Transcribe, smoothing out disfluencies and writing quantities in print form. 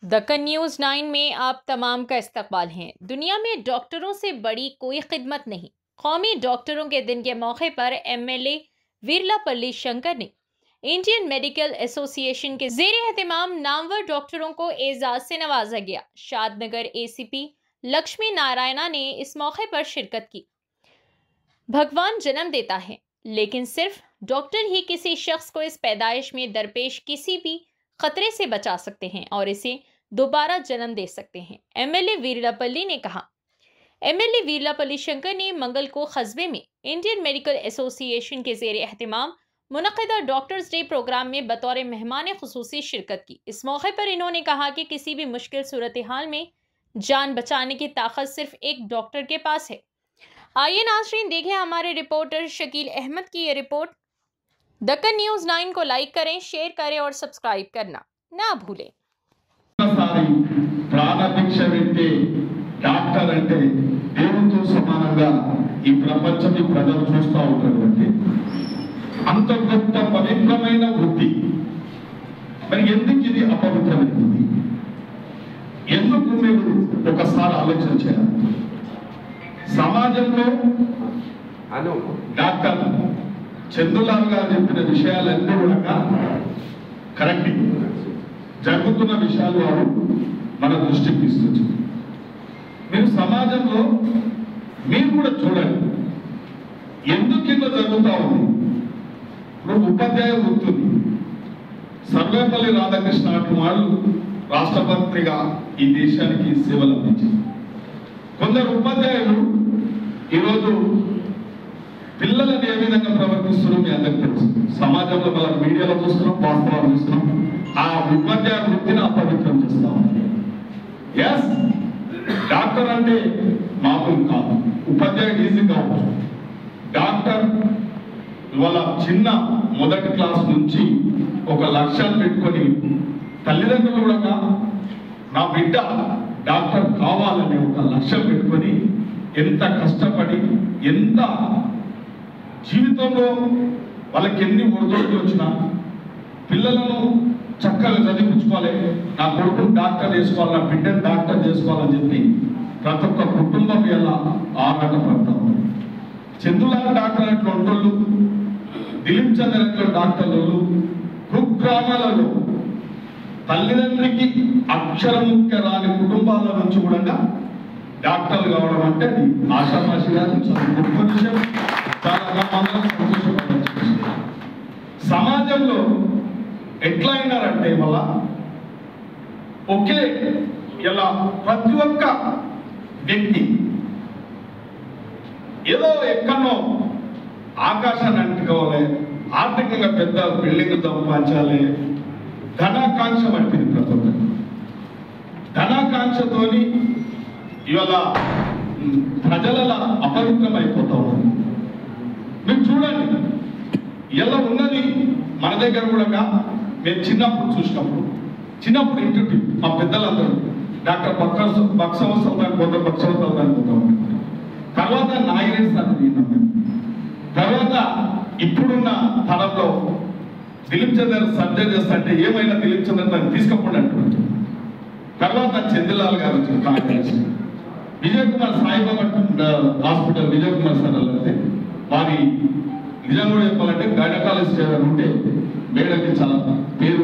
Deccan news 9 में आप तमाम का इस्तकबाल है। दुनिया में डॉक्टरों से बड़ी कोई खिदमत नहीं। कौमी डॉक्टरों के दिन के मौके पर एमएलए वीरलापल्ली शंकर ने इंडियन मेडिकल एसोसिएशन के ज़ेरे एहतमाम नामवर डॉक्टरों को एजाज से नवाजा गया। शादनगर एसीपी लक्ष्मी नारायणा ने इस मौके पर शिरकत की। भगवान जन्म देता है, लेकिन सिर्फ डॉक्टर ही किसी शख्स को इस पैदाइश में दरपेश किसी भी खतरे से बचा सकते हैं और इसे दोबारा जन्म दे सकते हैं। एमएलए वीरलापल्ली ने कहा। एमएलए वीरलापल्ली शंकर ने मंगल को कस्बे में इंडियन मेडिकल एसोसिएशन के ज़ेरे एहतमाम मुनक़िदा डॉक्टर्स डे प्रोग्राम में बतौर मेहमान खुसूसी शिरकत की। इस मौके पर इन्होंने कहा कि किसी भी मुश्किल सूरत हाल में जान बचाने की ताकत सिर्फ एक डॉक्टर के पास है। आइए नाज़रीन, देखें हमारे रिपोर्टर शकील अहमद की ये रिपोर्ट। दक्कन न्यूज़ 9 को लाइक करें, शेयर करें और सब्सक्राइब करना ना भूलें। ప్రాణభిక్ష పెట్టే డాక్టర్ అంటే దేవునితో సమానంగా ఈ ప్రపంచంలో ప్రజలు చూస్తూ ఉంటారు. అంత గొప్ప పవిత్రమైన వృత్తి మరి ఎందుకు ఇది అపవిత్రమైంది? ఎందుకు మీరు ఒకసారి ఆలోచన చేయాలి. సమాజంలో డాక్టర్ చందులాల్ గారు చెప్పిన విషయాలన్నీ కూడా కరెక్ట్, జరుగుతున్న విషయాలు వారు మన దృష్టికి తీసుకొచ్చి మీరు సమాజంలో మీరు కూడా చూడండి ఎందుకు ఇట్లా జరుగుతూ ఉంది. ఇప్పుడు ఉపాధ్యాయ వృత్తి సర్వేపల్లి రాధాకృష్ణ అటు వాళ్ళు రాష్ట్రపతిగా ఈ దేశానికి సేవలు అందించారు. కొందరు ఉపాధ్యాయులు ఈరోజు పిల్లలను ఏ విధంగా ప్రవర్తిస్తున్నారో మీ అందరికీ తెలుసు. సమాజంలో మన మీడియాలో చూస్తున్నాం, వాస్తవాలు చూస్తున్నాం. ఆ ఉపాధ్యాయ వృత్తిని అపవిత్రం చేస్తా ఉంది. ఎస్, డాక్టర్ అంటే మామూలు కాదు. ఉపాధ్యాయుడు ఈజీ కావచ్చు. డాక్టర్ ఇవాళ చిన్న మొదటి క్లాస్ నుంచి ఒక లక్ష్యాలు పెట్టుకొని తల్లిదండ్రులు కూడా నా బిడ్డ డాక్టర్ కావాలనే ఒక లక్ష్యం పెట్టుకొని ఎంత కష్టపడి ఎంత జీవితంలో వాళ్ళకి ఎన్ని ఒడిదొడుకులు వచ్చినా పిల్లలను చక్కగా చదివించుకోవాలి, నా కొడుకును డాక్టర్ చేసుకోవాలి, నా బిడ్డను డాక్టర్ చేసుకోవాలని చెప్పి ప్రతి ఒక్క కుటుంబం ఎలా ఆరాటపడతా ఉంది. చందులాల్ డాక్టర్ అట్లా ఉండోళ్ళు, దిలీప్ చంద్ర అట్లా డాక్టర్లు కుగ్రామాలలో తల్లిదండ్రికి అక్షరముఖ్య రాని కుటుంబాల నుంచి కూడా డాక్టర్లు కావడం అంటే అది ఆశామాషిగా చాలా గొప్ప విషయం, చాలా సంతోషపడే విషయం. సమాజంలో ఎట్లా అయినారంటే వల్ల ఒకే ఇలా ప్రతి ఒక్క వ్యక్తి ఏదో ఎక్కడో ఆకాశాన్ని అంటుకోవాలి, ఆర్థికంగా పెద్ద బిల్డింగ్ సంపాదించాలి, ధనాకాంక్ష పట్టింది. ప్రతి ఒక్కరికి ధనాకాంక్షతోని ఇవాళ ప్రజల అపవిత్రం అయిపోతా ఉంది. మీరు చూడండి, ఇలా ఉన్నది మన దగ్గర కూడా. మేము చిన్నప్పుడు చూసినప్పుడు ఇంటి మా పెద్దలందరూ డాక్టర్ బక్సవసరానికి పోతాం, బక్సవసరానికి పోతాం. తర్వాత నాగిరెడ్డి సార్ విన్నాం మేము. తర్వాత ఇప్పుడున్న తరంలో దిలీప్ చంద్ర సర్జరీ చేస్తా అంటే ఏమైనా దిలీప్ చంద్ర దాన్ని తీసుకోకుండా అంటున్నారు. తర్వాత చంద్రలాల్ గారు కాంగ్రెస్, విజయ్ కుమార్ సాయిబాబా హాస్పిటల్ విజయ్ కుమార్ సార్ అంటే వారి నిజంగా చెప్పాలంటే గైనకాలజిస్ట్ ఉంటే మేడకి చాలా పేరు